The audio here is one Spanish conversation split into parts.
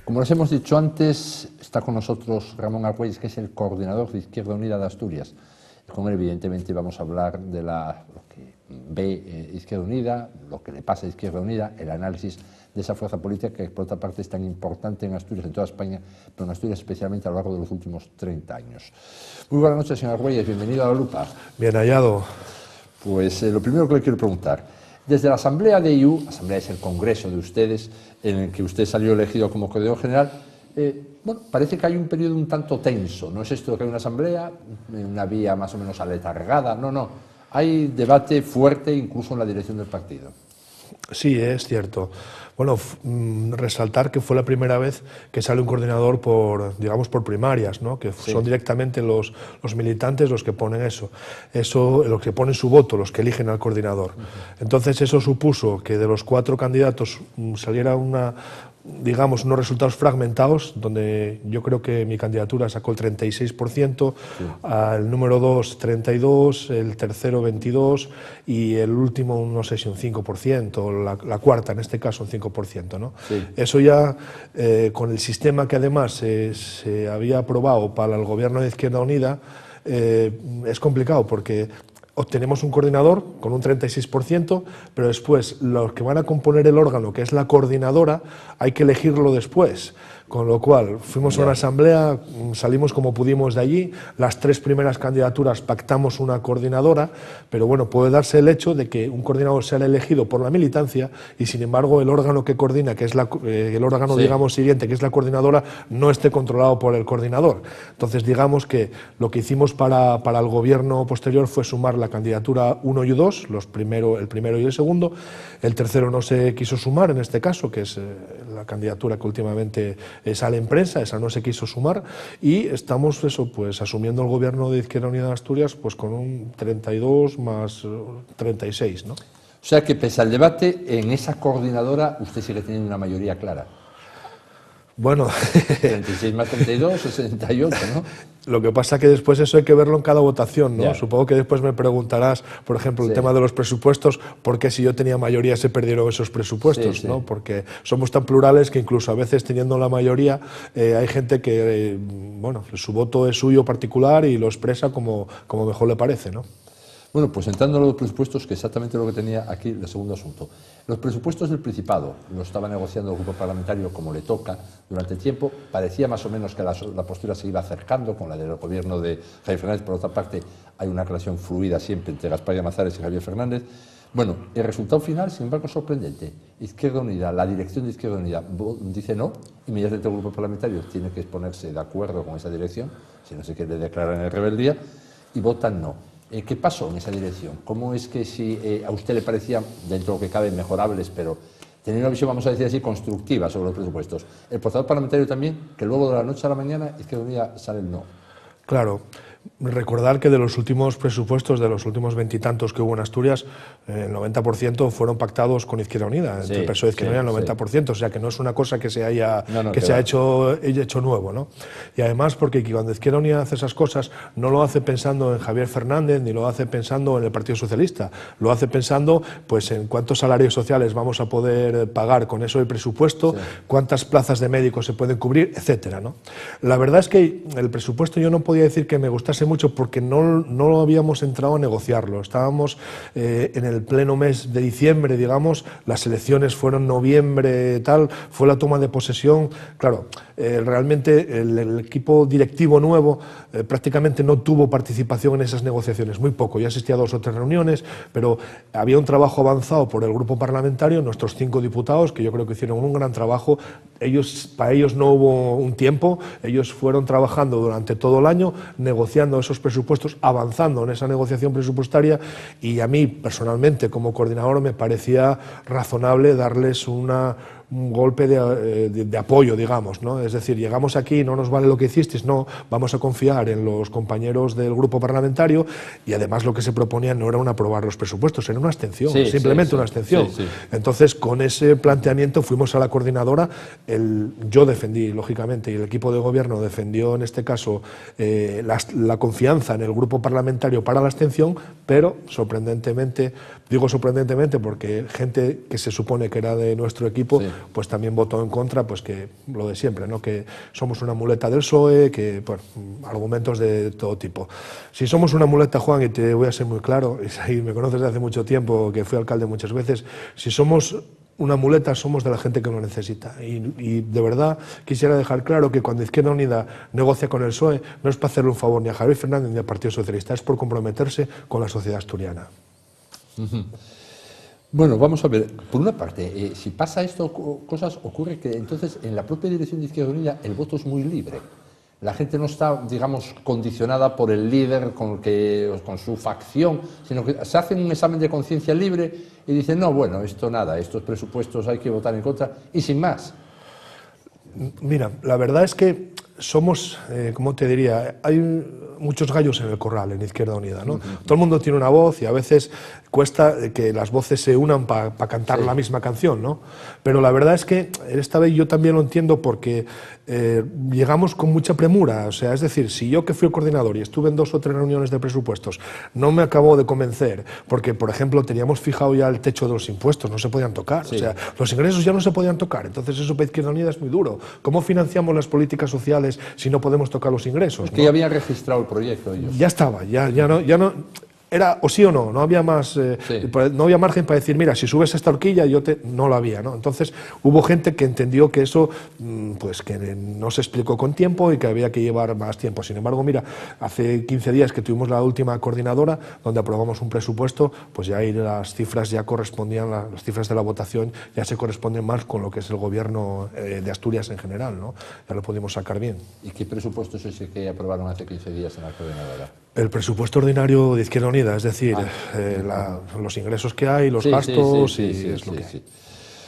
Como les hemos dicho antes, está con nosotros Ramón Argüelles, que es el coordinador de Izquierda Unida de Asturias. Con él, evidentemente, vamos a hablar de lo que ve Izquierda Unida, lo que le pasa a Izquierda Unida, el análisis de esa fuerza política que, por otra parte, es tan importante en Asturias, en toda España, pero en Asturias especialmente a lo largo de los últimos 30 años. Muy buenas noches, señor Argüelles, bienvenido a La Lupa. Bien hallado. Pues lo primero que le quiero preguntar, desde la Asamblea de IU, Asamblea es el congreso de ustedes, en el que usted salió elegido como coordinador general, bueno, parece que hay un periodo un tanto tenso. No es esto que hay una asamblea, una vía más o menos aletargada, no. Hay debate fuerte incluso en la dirección del partido. Sí, es cierto. Bueno, resaltar que fue la primera vez que sale un coordinador por, digamos, por primarias, ¿no? Que sí. Son directamente los militantes los que ponen eso, los que ponen su voto, los que eligen al coordinador. Entonces eso supuso que de los 4 candidatos saliera digamos, unos resultados fragmentados, donde yo creo que mi candidatura sacó el 36%, el número 2 32%, el tercero 22% y el último no sé si un 5%, la cuarta en este caso un 5%, ¿no? Sí. Eso ya con el sistema que además se había aprobado para el gobierno de Izquierda Unida es complicado porque obtenemos un coordinador con un 36%, pero después los que van a componer el órgano, que es la coordinadora, hay que elegirlo después. Con lo cual, fuimos a una asamblea, salimos como pudimos de allí, las 3 primeras candidaturas pactamos una coordinadora, pero bueno, puede darse el hecho de que un coordinador sea elegido por la militancia y sin embargo el órgano que coordina, que es el órgano digamos siguiente, que es la coordinadora, no esté controlado por el coordinador. Entonces digamos que lo que hicimos para el gobierno posterior fue sumar la candidatura 1 y 2, el primero y el segundo, el tercero no se quiso sumar en este caso, que es la candidatura que últimamente sale en prensa, esa no se quiso sumar y estamos pues asumiendo el gobierno de Izquierda Unida de Asturias pues con un 32 más 36, ¿no? O sea que pese al debate, en esa coordinadora usted sigue teniendo una mayoría clara. Bueno, 36 más 32, 68, ¿no? Lo que pasa es que después eso hay que verlo en cada votación, ¿no? Ya. Supongo que después me preguntarás, por ejemplo, el tema de los presupuestos, por qué si yo tenía mayoría se perdieron esos presupuestos, ¿no? Porque somos tan plurales que incluso a veces teniendo la mayoría hay gente que, bueno, su voto es suyo particular y lo expresa como mejor le parece, ¿no? Bueno, pues entrando a los presupuestos, que exactamente lo que tenía aquí el segundo asunto. Los presupuestos del Principado lo estaba negociando el grupo parlamentario como le toca durante el tiempo. Parecía más o menos que la postura se iba acercando con la del gobierno de Javier Fernández. Por otra parte, hay una relación fluida siempre entre Gaspar Llamazares y Javier Fernández. Bueno, el resultado final, sin embargo, es sorprendente. Izquierda Unida, la dirección de Izquierda Unida dice no, inmediatamente el grupo parlamentario tiene que ponerse de acuerdo con esa dirección, si no se quiere declarar en rebeldía, y votan no. ¿Qué pasó en esa dirección? ¿Cómo es que si a usted le parecían, dentro de lo que cabe, mejorables, pero tenía una visión, vamos a decir así, constructiva sobre los presupuestos? El portavoz parlamentario también, que luego de la noche a la mañana Izquierda Unida sale el no. Claro. Recordar que de los últimos presupuestos, de los últimos 20 y tantos que hubo en Asturias, el 90% fueron pactados con Izquierda Unida, entre el PSOE y Izquierda Unida, el 90%, o sea que no es una cosa que se haya hecho nuevo, ¿no? Y además porque cuando Izquierda Unida hace esas cosas, no lo hace pensando en Javier Fernández, ni lo hace pensando en el Partido Socialista, lo hace pensando pues en cuántos salarios sociales vamos a poder pagar con eso del presupuesto, cuántas plazas de médicos se pueden cubrir, etcétera, ¿no? La verdad es que el presupuesto yo no podía decir que me gustase mucho porque no lo habíamos entrado a negociarlo. Estábamos en el pleno mes de diciembre, digamos, las elecciones fueron noviembre, tal, fue la toma de posesión. Claro, realmente el equipo directivo nuevo prácticamente no tuvo participación en esas negociaciones, muy poco. Yo asistí a 2 o 3 reuniones, pero había un trabajo avanzado por el grupo parlamentario, nuestros 5 diputados, que yo creo que hicieron un gran trabajo. Para ellos no hubo un tiempo, ellos fueron trabajando durante todo el año, negociando esos presupuestos, avanzando en esa negociación presupuestaria, y a mí personalmente como coordinador me parecía razonable darles un golpe de apoyo, digamos, ¿no? Es decir, llegamos aquí, no nos vale lo que hicisteis, no, vamos a confiar en los compañeros del grupo parlamentario, y además lo que se proponía no era aprobar los presupuestos, era una abstención, simplemente una abstención. Entonces, con ese planteamiento fuimos a la coordinadora, yo defendí, lógicamente, y el equipo de gobierno defendió en este caso la confianza en el grupo parlamentario para la abstención, pero sorprendentemente, digo sorprendentemente porque gente que se supone que era de nuestro equipo pues también votó en contra, pues que lo de siempre, ¿no? Que somos una muleta del PSOE, que bueno, argumentos de todo tipo. Si somos una muleta, Juan, y te voy a ser muy claro, y me conoces desde hace mucho tiempo, que fui alcalde muchas veces, si somos una muleta, somos de la gente que lo necesita. Y de verdad quisiera dejar claro que cuando Izquierda Unida negocia con el PSOE, no es para hacerle un favor ni a Javier Fernández ni al Partido Socialista, es por comprometerse con la sociedad asturiana. Bueno, vamos a ver, por una parte, si pasa esto, cosas, ocurre que entonces en la propia dirección de Izquierda Unida el voto es muy libre. La gente no está, digamos, condicionada por el líder con su facción, sino que se hacen un examen de conciencia libre y dicen, no, bueno, esto nada, estos presupuestos hay que votar en contra, y sin más. Mira, la verdad es que somos, ¿cómo te diría? Hay muchos gallos en el corral en Izquierda Unida, ¿no? Todo el mundo tiene una voz y a veces cuesta que las voces se unan para cantar la misma canción, ¿no? Pero la verdad es que esta vez yo también lo entiendo porque llegamos con mucha premura, o sea, es decir, si yo que fui el coordinador y estuve en 2 o 3 reuniones de presupuestos no me acabó de convencer, porque por ejemplo teníamos fijado ya el techo de los impuestos, no se podían tocar, o sea, los ingresos ya no se podían tocar, entonces eso para Izquierda Unida es muy duro. ¿Cómo financiamos las políticas sociales si no podemos tocar los ingresos? Es que ya habían registrado el proyecto ellos. Ya estaba, ya no era o sí o no había más, no había margen para decir, mira, si subes esta horquilla, no lo había, ¿no? Entonces hubo gente que entendió que eso, pues que no se explicó con tiempo y que había que llevar más tiempo. Sin embargo, mira, hace 15 días que tuvimos la última coordinadora, donde aprobamos un presupuesto, pues ya ahí las cifras ya correspondían, las cifras de la votación ya se corresponden más con lo que es el gobierno de Asturias en general, ¿no? Ya lo pudimos sacar bien. ¿Y qué presupuesto es ese que aprobaron hace 15 días en la coordinadora? El presupuesto ordinario de Izquierda Unida, es decir, los ingresos que hay, los gastos y es lo que hay.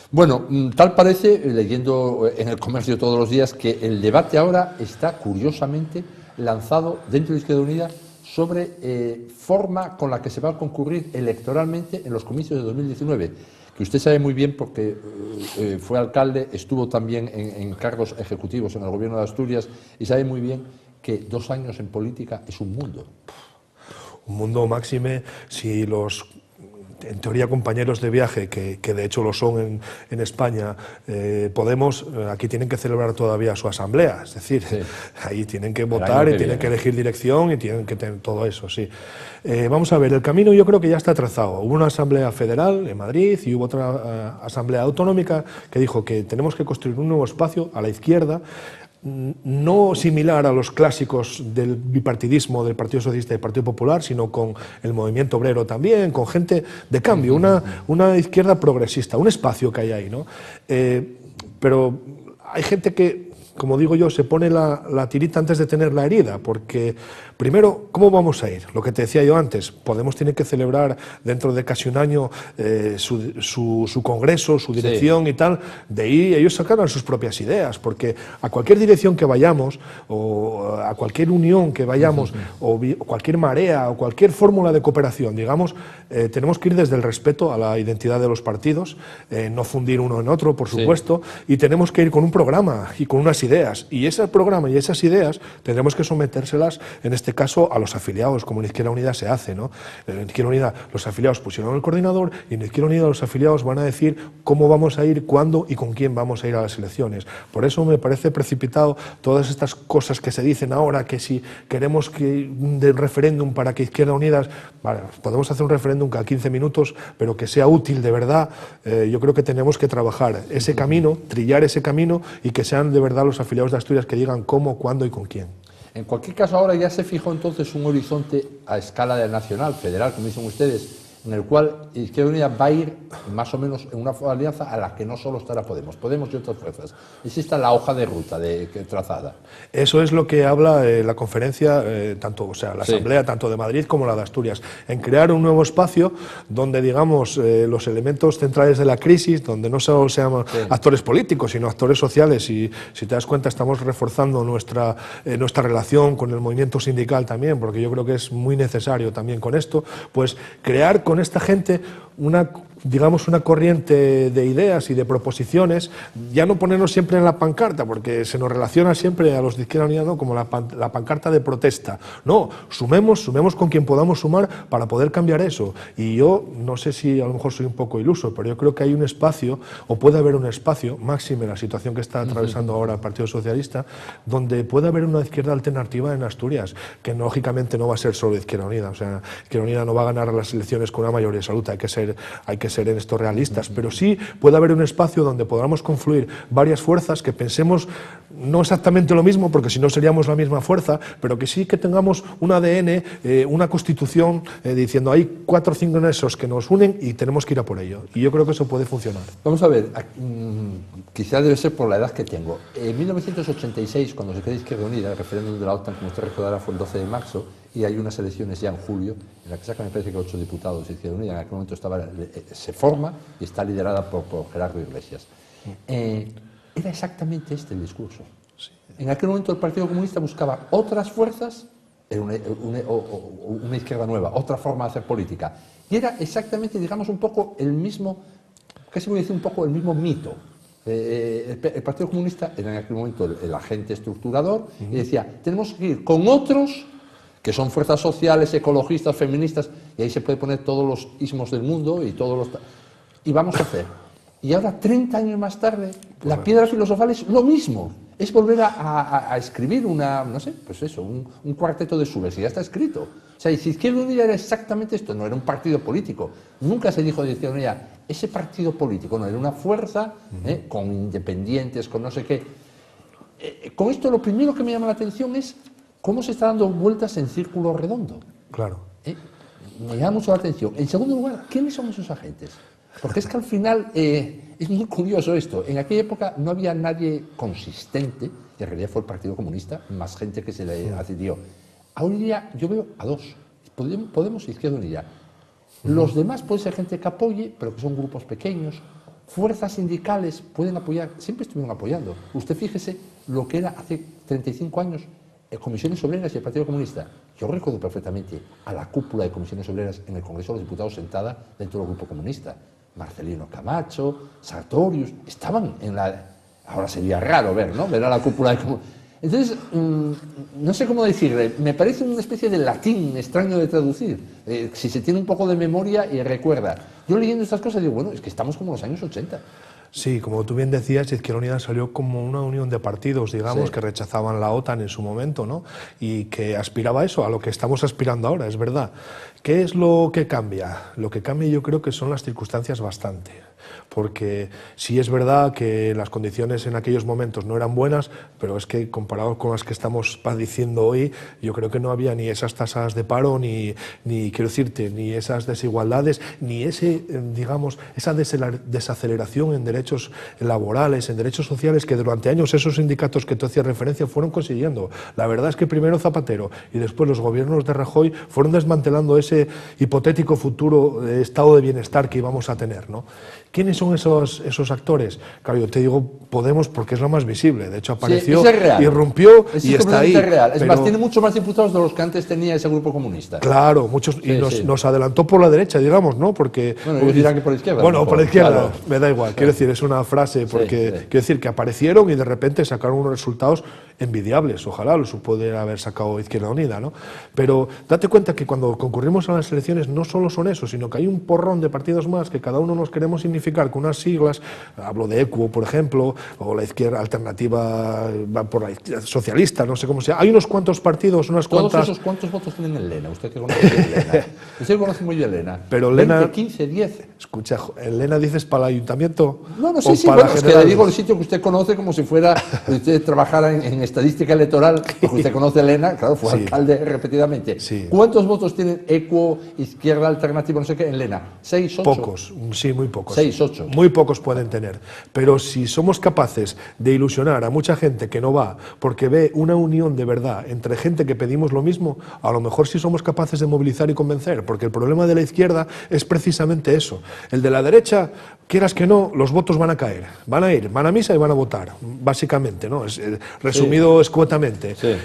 Bueno, tal parece, leyendo en El Comercio todos los días, que el debate ahora está curiosamente lanzado dentro de Izquierda Unida sobre forma con la que se va a concurrir electoralmente en los comicios de 2019, que usted sabe muy bien porque fue alcalde, estuvo también en cargos ejecutivos en el gobierno de Asturias y sabe muy bien que 2 años en política es un mundo. Un mundo máxime si los, en teoría, compañeros de viaje, que de hecho lo son en España, Podemos, aquí tienen que celebrar todavía su asamblea, es decir, ahí tienen que votar y tienen que elegir dirección y tienen que tener todo eso, sí. Vamos a ver, el camino yo creo que ya está trazado. Hubo una asamblea federal en Madrid y hubo otra asamblea autonómica que dijo que tenemos que construir un nuevo espacio a la izquierda, no similar a los clásicos del bipartidismo del Partido Socialista y del Partido Popular, sino con el movimiento obrero también, con gente de cambio, una izquierda progresista, un espacio que hay ahí, ¿no? Pero hay gente que, como digo yo, se pone la tirita antes de tener la herida, porque primero, ¿cómo vamos a ir? Lo que te decía yo antes, Podemos tiene que celebrar dentro de casi un año su congreso, su dirección y tal, de ahí ellos sacarán sus propias ideas, porque a cualquier dirección que vayamos, o a cualquier unión que vayamos, o cualquier marea, o cualquier fórmula de cooperación, digamos, tenemos que ir desde el respeto a la identidad de los partidos, no fundir uno en otro, por supuesto, y tenemos que ir con un programa y con unas ideas, y ese programa y esas ideas tendremos que sometérselas, en este caso, a los afiliados, como en Izquierda Unida se hace, ¿no? En Izquierda Unida los afiliados pusieron el coordinador y en Izquierda Unida los afiliados van a decir cómo vamos a ir, cuándo y con quién vamos a ir a las elecciones. Por eso me parece precipitado todas estas cosas que se dicen ahora, que si queremos que un referéndum para que Izquierda Unida, vale, podemos hacer un referéndum cada 15 minutos, pero que sea útil de verdad. Yo creo que tenemos que trabajar ese camino, trillar ese camino y que sean de verdad los afiliados de Asturias que digan cómo, cuándo y con quién. En cualquier caso, ahora ya se fijó entonces un horizonte a escala nacional, federal, como dicen ustedes, en el cual Izquierda Unida va a ir más o menos en una alianza a la que no solo estará Podemos y otras fuerzas. Es esta la hoja de ruta trazada. Eso es lo que habla la conferencia, tanto, o sea, la asamblea tanto de Madrid como la de Asturias, en crear un nuevo espacio donde, digamos, los elementos centrales de la crisis, donde no solo sean actores políticos, sino actores sociales, y si te das cuenta estamos reforzando nuestra relación con el movimiento sindical también, porque yo creo que es muy necesario también con esto, pues crear con esta gente una digamos, una corriente de ideas y de proposiciones, ya no ponernos siempre en la pancarta, porque se nos relaciona siempre a los de Izquierda Unida, ¿no?, como la pancarta de protesta. No, sumemos con quien podamos sumar para poder cambiar eso. Y yo no sé si a lo mejor soy un poco iluso, pero yo creo que hay un espacio, o puede haber un espacio, máxime la situación que está atravesando ahora el Partido Socialista, donde puede haber una izquierda alternativa en Asturias, que lógicamente no va a ser solo Izquierda Unida. O sea, Izquierda Unida no va a ganar las elecciones con una mayoría absoluta, hay que ser en esto realistas, pero sí puede haber un espacio donde podamos confluir varias fuerzas que pensemos no exactamente lo mismo, porque si no seríamos la misma fuerza, pero que sí que tengamos un ADN, una constitución, diciendo hay 4 o 5 nexos que nos unen y tenemos que ir a por ello. Y yo creo que eso puede funcionar. Vamos a ver, quizá debe ser por la edad que tengo. En 1986, cuando se crea Izquierda Unida, el referéndum de la OTAN, como usted recordará, fue el 12 de marzo, y hay unas elecciones ya en julio, en la que sacan, me parece que 8 diputados de Izquierda Unida. En aquel momento se forma y está liderada por Gerardo Iglesias. Era exactamente este el discurso. Sí. En aquel momento el Partido Comunista buscaba otras fuerzas, una izquierda nueva, otra forma de hacer política. Y era exactamente, digamos, un poco el mismo, casi voy a decir un poco el mismo mito. El Partido Comunista era en aquel momento el agente estructurador y decía, tenemos que ir con otros que son fuerzas sociales, ecologistas, feministas, y ahí se puede poner todos los ismos del mundo y vamos a hacer. Y ahora, 30 años más tarde, la piedra filosofal es lo mismo. Es volver a escribir un cuarteto de Schubert, y ya está escrito. O sea, y si Izquierda Unida era exactamente esto, no era un partido político. Nunca se dijo de Izquierda Unida, ese partido político, no, era una fuerza con independientes, con no sé qué. Con esto lo primero que me llama la atención es cómo se está dando vueltas en círculo redondo. Claro. Me llama mucho la atención. En segundo lugar, ¿quiénes son esos agentes? Porque es que al final es muy curioso esto. En aquella época no había nadie consistente, y en realidad fue el Partido Comunista, más gente que se le adhirió. Hoy día yo veo a 2, Podemos y Izquierda Unida. Los demás puede ser gente que apoye, pero que son grupos pequeños. Fuerzas sindicales pueden apoyar, siempre estuvieron apoyando. Usted fíjese lo que era hace 35 años Comisiones Obreras y el Partido Comunista. Yo recuerdo perfectamente a la cúpula de Comisiones Obreras en el Congreso de los Diputados sentada dentro del Grupo Comunista. Marcelino Camacho, Sartorius, estaban en la... Ahora sería raro ver a la cúpula de... Entonces, no sé cómo decirle, me parece una especie de latín extraño de traducir. Si se tiene un poco de memoria y recuerda. Yo leyendo estas cosas digo, bueno, es que estamos como en los años 80. Sí, como tú bien decías, Izquierda Unida salió como una unión de partidos, digamos, que rechazaban la OTAN en su momento, ¿no? Y que aspiraba a eso, a lo que estamos aspirando ahora, es verdad. ¿Qué es lo que cambia? Lo que cambia yo creo que son las circunstancias bastante. Porque sí es verdad que las condiciones en aquellos momentos no eran buenas, pero es que comparado con las que estamos padeciendo hoy, yo creo que no había ni esas tasas de paro, ni quiero decirte, ni esas desigualdades, ni esa desaceleración en derechos laborales, en derechos sociales que durante años esos sindicatos que tú hacías referencia fueron consiguiendo. La verdad es que primero Zapatero y después los gobiernos de Rajoy fueron desmantelando ese hipotético futuro estado de bienestar que íbamos a tener, ¿no? ¿Quiénes son esos actores? Claro, yo te digo Podemos porque es lo más visible. De hecho, apareció, irrumpió y está ahí. Real. Es más, tiene mucho más diputados de los que antes tenía ese grupo comunista. Claro, muchos, y nos adelantó por la derecha, digamos, ¿no? Porque, bueno, ellos dirán que por la izquierda. Bueno, por la izquierda, claro. Me da igual. Quiero decir, es una frase, porque quiero decir que aparecieron y de repente sacaron unos resultados envidiables. Ojalá los pudiera haber sacado Izquierda Unida, ¿no? Pero date cuenta que cuando concurrimos a las elecciones no solo son eso, sino que hay un porrón de partidos más que cada uno nos queremos significar con unas siglas. Hablo de ECUO, por ejemplo, o la izquierda alternativa por la izquierda socialista, no sé cómo sea. Hay unos cuantos partidos, unas cuantas... ¿Todos esos cuántos votos tienen en Lena? Usted que conoce bien Lena. Usted conoce muy bien Lena. Pero 20, Lena... 15, 10. Escucha, ¿en Lena dices para el ayuntamiento? No, sí, bueno, es que le digo el sitio que usted conoce como si fuera, usted trabajara en estadística electoral, porque usted conoce Lena, claro, fue alcalde repetidamente. Sí. ¿Cuántos votos tienen ECUO, Izquierda Alternativa, no sé qué, en Lena? ¿6, 8? Pocos, sí, muy pocos. 6, 8. Muy pocos pueden tener. Pero si somos capaces de ilusionar a mucha gente que no va porque ve una unión de verdad entre gente que pedimos lo mismo, a lo mejor sí somos capaces de movilizar y convencer, porque el problema de la izquierda es precisamente eso. El de la derecha, quieras que no, los votos van a caer, van a ir, van a misa y van a votar, básicamente, ¿no? Resumiendo. resumido escuetamente. Sí.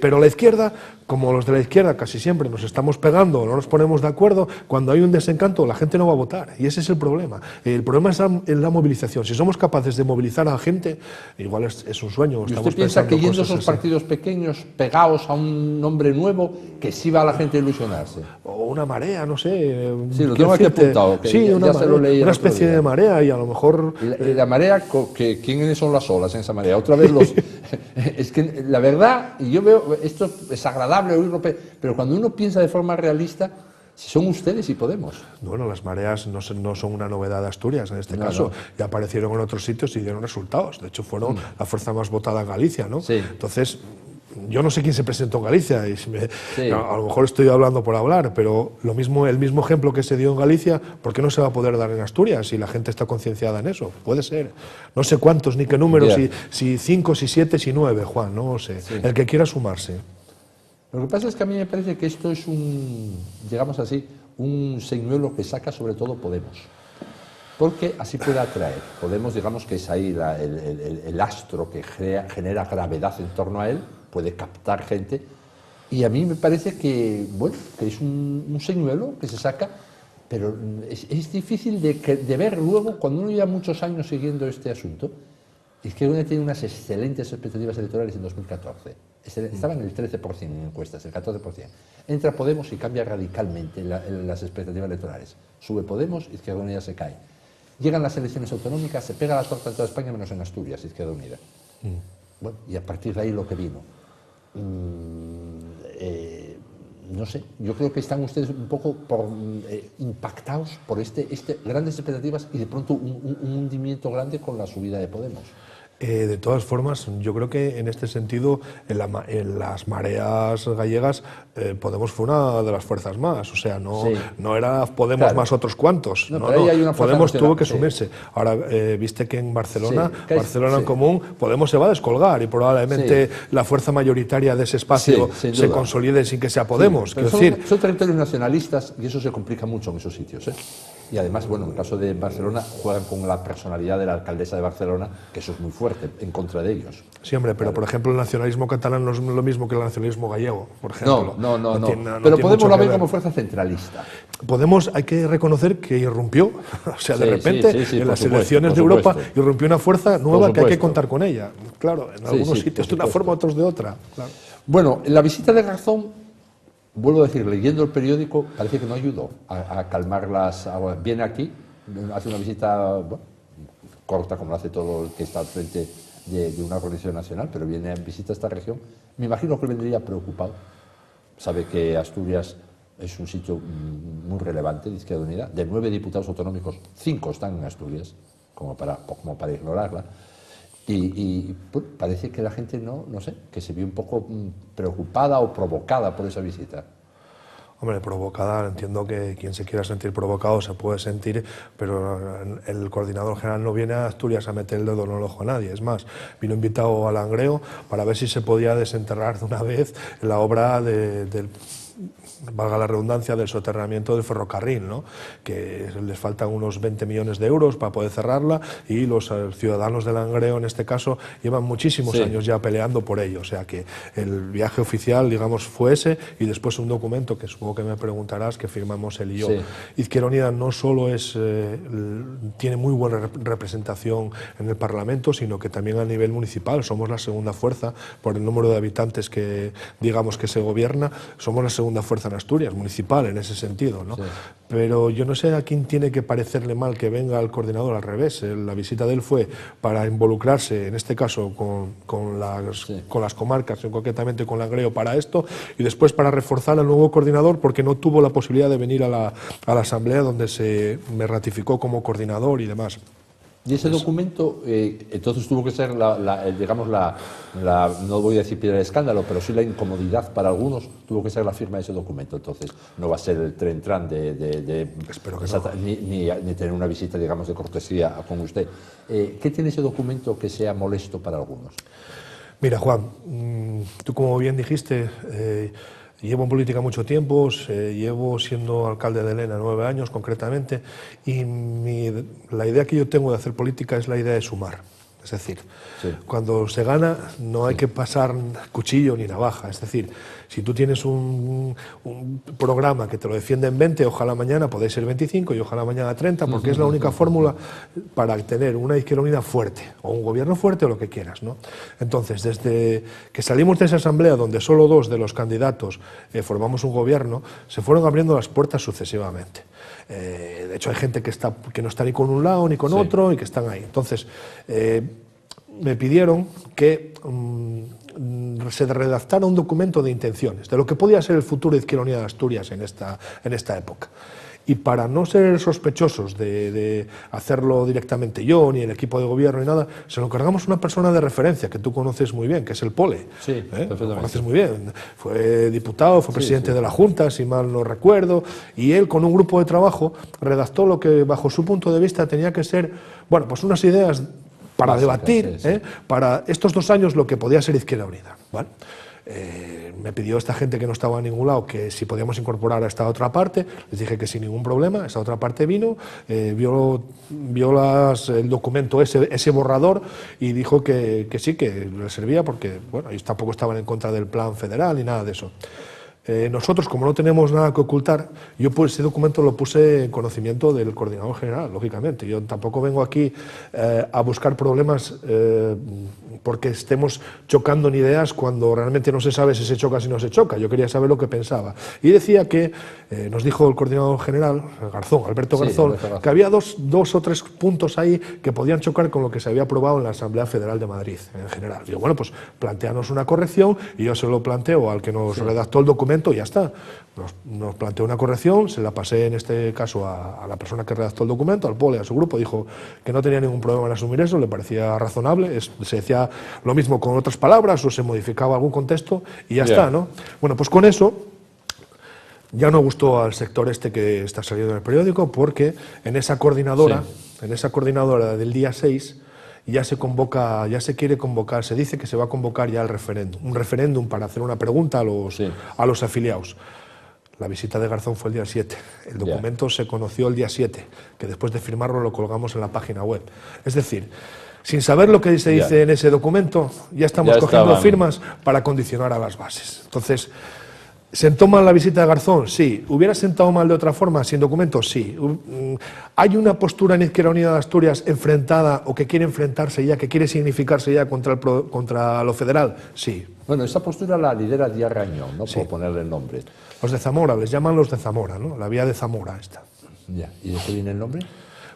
Pero la izquierda, como los de la izquierda casi siempre nos estamos pegando, no nos ponemos de acuerdo, cuando hay un desencanto la gente no va a votar, y ese es el problema. El problema es en la movilización. Si somos capaces de movilizar a la gente, igual es un sueño. ¿Y usted piensa que yendo a esos partidos pequeños, pegados a un nombre nuevo, que sí va a la gente a ilusionarse? O una marea, no sé. Sí, lo tengo aquí apuntado. Sí, una especie de marea, y a lo mejor... La marea, ¿quiénes son las olas en esa marea? Otra vez los... Es que la verdad, y yo veo, esto es agradable oírlo, pero cuando uno piensa de forma realista, si son ustedes y Podemos. Bueno, las mareas no son una novedad de Asturias en este caso. Ya aparecieron en otros sitios y dieron resultados. De hecho, fueron la fuerza más votada en Galicia, ¿no? Sí. Entonces, yo no sé quién se presentó en Galicia, y a lo mejor estoy hablando por hablar, pero el mismo ejemplo que se dio en Galicia, ¿por qué no se va a poder dar en Asturias si la gente está concienciada en eso? Puede ser. No sé cuántos ni qué números, si 5, si 7, si 9, Juan, no sé. Sí. El que quiera sumarse. Lo que pasa es que a mí me parece que esto es digamos así, un señuelo que saca sobre todo Podemos. Porque así puede atraer. Podemos, digamos que es ahí el astro que genera gravedad en torno a él, puede captar gente, y a mí me parece que, bueno, que es un señuelo que se saca, pero es difícil de ver luego, cuando uno lleva muchos años siguiendo este asunto. Es que uno tiene unas excelentes expectativas electorales en 2014. Estaba en el 13% en encuestas, el 14%. Entra Podemos y cambia radicalmente las expectativas electorales. Sube Podemos, Izquierda Unida se cae. Llegan las elecciones autonómicas, se pega la torta en toda España, menos en Asturias, Izquierda Unida. Bueno, y a partir de ahí lo que vino. No sé, yo creo que están ustedes un poco impactados por grandes expectativas y de pronto un hundimiento grande con la subida de Podemos. De todas formas, yo creo que en este sentido, en las mareas gallegas, Podemos fue una de las fuerzas más. O sea, no era Podemos más otros cuantos. Podemos tuvo que sumirse. Ahora, viste que en Barcelona en Común, Podemos se va a descolgar y probablemente la fuerza mayoritaria de ese espacio se consolide sin que sea Podemos. Son territorios nacionalistas y eso se complica mucho en esos sitios. Y además, bueno, en el caso de Barcelona, juegan con la personalidad de la alcaldesa de Barcelona, que eso es muy fuerte, en contra de ellos. Sí, hombre, pero por ejemplo el nacionalismo catalán no es lo mismo que el nacionalismo gallego, por ejemplo. No. Pero Podemos la ve como fuerza centralista. Podemos, hay que reconocer que irrumpió, o sea, de repente en las elecciones de Europa irrumpió una fuerza nueva que hay que contar con ella. Claro, en algunos sitios de una forma, otros de otra. Claro. Bueno, la visita de Garzón, vuelvo a decir, leyendo el periódico, parece que no ayudó a calmar las aguas. Viene aquí, hace una visita corta, como lo hace todo el que está al frente de una organización nacional, pero viene en visita a esta región. Me imagino que vendría preocupado. Sabe que Asturias es un sitio muy relevante de Izquierda Unida. De 9 diputados autonómicos, 5 están en Asturias, como para ignorarla. Y parece que la gente no sé, que se vio un poco preocupada o provocada por esa visita. Hombre, provocada, entiendo que quien se quiera sentir provocado se puede sentir, pero el coordinador general no viene a Asturias a meter el dedo en el ojo a nadie. Es más, vino invitado a Langreo para ver si se podía desenterrar de una vez la obra del valga la redundancia, del soterramiento del ferrocarril, ¿no? Que les faltan unos 20 millones de euros para poder cerrarla y los ciudadanos de Langreo, en este caso, llevan muchísimos años ya peleando por ello. O sea que el viaje oficial, digamos, fue ese y después un documento que supongo que me preguntarás que firmamos él y yo. Izquierda Unida no solo tiene muy buena representación en el Parlamento, sino que también a nivel municipal somos la segunda fuerza por el número de habitantes que, digamos, que se gobierna, somos la segunda fuerza en Asturias, municipal en ese sentido, ¿no? Pero yo no sé a quién tiene que parecerle mal que venga el coordinador, al revés. La visita de él fue para involucrarse, en este caso, con las comarcas, concretamente con Langreo, para esto, y después para reforzar al nuevo coordinador porque no tuvo la posibilidad de venir a la asamblea donde se me ratificó como coordinador y demás. Y ese documento, entonces tuvo que ser, digamos, no voy a decir piedra de escándalo, pero sí la incomodidad para algunos, tuvo que ser la firma de ese documento. Entonces no va a ser el tren-tran Espero que no. ni tener una visita, digamos, de cortesía con usted. ¿Qué tiene ese documento que sea molesto para algunos? Mira, Juan, tú como bien dijiste, llevo en política mucho tiempo, llevo siendo alcalde de Elena 9 años concretamente, y la idea que yo tengo de hacer política es la idea de sumar. Es decir, cuando se gana no hay que pasar cuchillo ni navaja. Es decir, si tú tienes un programa que te lo defiende en 20, ojalá mañana podéis ser 25 y ojalá mañana 30, porque es la única fórmula para tener una Izquierda Unida fuerte, o un gobierno fuerte, o lo que quieras, ¿no? Entonces, desde que salimos de esa asamblea, donde solo 2 de los candidatos formamos un gobierno, se fueron abriendo las puertas sucesivamente. De hecho, hay gente que no está ni con un lado ni con otro y que están ahí. Entonces, me pidieron que se redactara un documento de intenciones, de lo que podía ser el futuro de Izquierda Unida de Asturias en esta época. Y para no ser sospechosos de hacerlo directamente yo, ni el equipo de gobierno, ni nada, se lo encargamos a una persona de referencia que tú conoces muy bien, que es el Pole. Sí, perfectamente. Lo conoces muy bien. Fue diputado, fue presidente de la Junta, si mal no recuerdo, y él con un grupo de trabajo redactó lo que bajo su punto de vista tenía que ser, bueno, pues unas ideas para debatir, para estos 2 años lo que podía ser Izquierda Unida, ¿vale? Me pidió esta gente que no estaba en ningún lado que si podíamos incorporar a esta otra parte, les dije que sin ningún problema. Esa otra parte vino, vio el documento, ese borrador, y dijo que sí, que le servía porque, bueno, ellos tampoco estaban en contra del plan federal ni nada de eso. Nosotros, como no tenemos nada que ocultar, yo pues ese documento lo puse en conocimiento del coordinador general, lógicamente. Yo tampoco vengo aquí a buscar problemas porque estemos chocando en ideas cuando realmente no se sabe si se choca o si no se choca. Yo quería saber lo que pensaba. Y decía que, nos dijo el coordinador general, Alberto Garzón, que había dos o tres puntos ahí que podían chocar con lo que se había aprobado en la Asamblea Federal de Madrid, en general. Digo, bueno, pues planteanos una corrección, y yo se lo planteo al que nos redactó el documento, y ya está. Nos planteó una corrección, se la pasé en este caso a la persona que redactó el documento, al Pole, a su grupo, dijo que no tenía ningún problema en asumir eso, le parecía razonable, se decía lo mismo con otras palabras o se modificaba algún contexto y ya está, ¿no? Bueno, pues con eso ya no gustó al sector este que está saliendo en el periódico, porque en esa coordinadora, del día 6, ya se convoca, ya se quiere convocar, se dice que se va a convocar ya el referéndum, un referéndum para hacer una pregunta a los afiliados. La visita de Garzón fue el día 7, el documento se conoció el día 7, que después de firmarlo lo colgamos en la página web. Es decir, sin saber lo que se dice en ese documento, ya estamos cogiendo firmas para condicionar a las bases. Entonces, ¿sentó mal la visita de Garzón? Sí. ¿Hubiera sentado mal de otra forma, sin documentos? Sí. ¿Hay una postura en Izquierda Unida de Asturias enfrentada, o que quiere enfrentarse ya, que quiere significarse ya contra lo federal? Sí. Bueno, esa postura la lidera Díaz Rañón, ¿no? Por ponerle el nombre. Los de Zamora, les llaman los de Zamora, ¿no? La vía de Zamora esta. Ya. ¿Y de qué viene el nombre?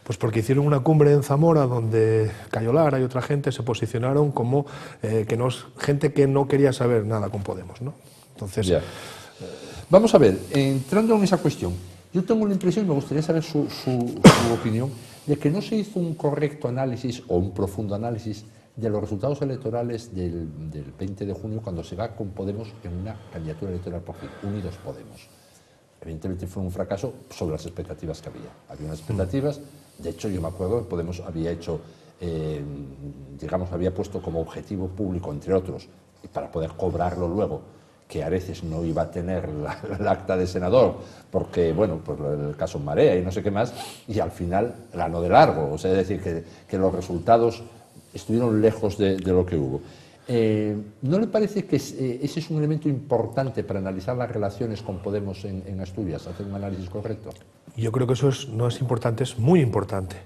Pues porque hicieron una cumbre en Zamora donde Cayolar y otra gente se posicionaron como gente que no quería saber nada con Podemos, ¿no? Entonces, vamos a ver, entrando en esa cuestión, yo tengo la impresión, y me gustaría saber su opinión, de que no se hizo un correcto análisis o un profundo análisis de los resultados electorales del 20 de junio, cuando se va con Podemos en una candidatura electoral por fin, Unidos Podemos. Evidentemente fue un fracaso sobre las expectativas que había. Había unas expectativas, de hecho yo me acuerdo que Podemos había hecho, había puesto como objetivo público, entre otros, para poder cobrarlo luego, que Areces no iba a tener el acta de senador, porque, bueno, por el caso Marea y no sé qué más, y al final ganó de largo. O sea, es decir, que los resultados estuvieron lejos de lo que hubo. ¿No le parece que ese es un elemento importante para analizar las relaciones con Podemos en Asturias, hacer un análisis correcto? Yo creo que eso no es importante, es muy importante.